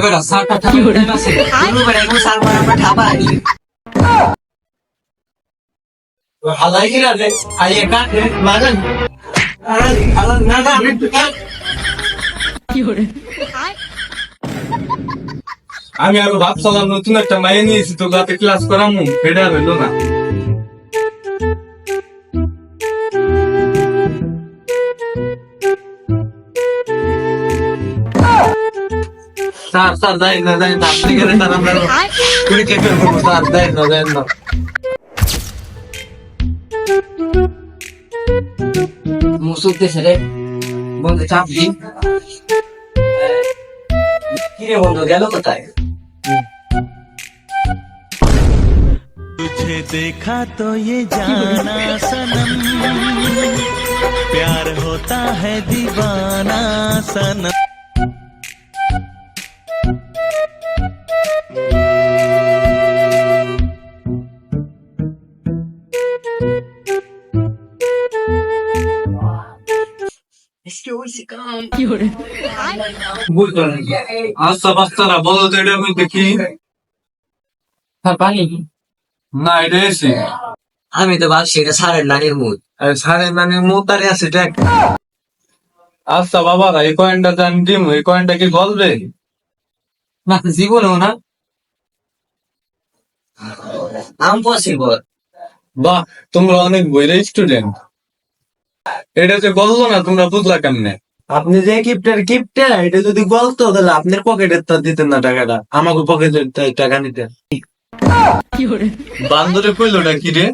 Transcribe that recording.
বেটা সারটা টাইম আছে পুরো বেটা এমন সার মারা আমরা ঠাপা আনি হালাই কি রে আইয়ে কাটে মাগান আরে হালা না না আমি আরো ভাবছিলাম নতুন একটা মাইয়ে নিয়েছি তো রাতে ক্লাস করামু এটা হইলো না স্যার যাই না আপনি গেলে তার আমরা পুরো চেক করবো স্যার যাই না মুসুক দেশে রে বন্ধু চাপ দিন কিরে বন্ধু গেল কোথায় तुझे देखा तो ये जाना सनम प्यार होता है दीवाना सनम বুঝলাম আচ্ছা বাচ্চারা বলো তো এটা আমি দেখি স্যার পানি না এটা এসে আমি তো ভাবছি এটা সারের নানির মুড সাড়ে মানে মোতারে আছে দেখ আচ্ছা বাবারা এই কয়েনটা জান দিম এই কয়েনটা কি গলবে না জীবনেও না ইম্পসিবল বাহ তোমরা অনেক বইরে স্টুডেন্ট এটা যে গললো না তোমরা বুঝলা কেমনে আপনি যে গিফটটা এটা যদি বলতো তাহলে আপনার পকেটের তা দিতেন না টাকাটা আমাকে পকেটের টাকা নিতেন বান্দরে কইলোটা কি রে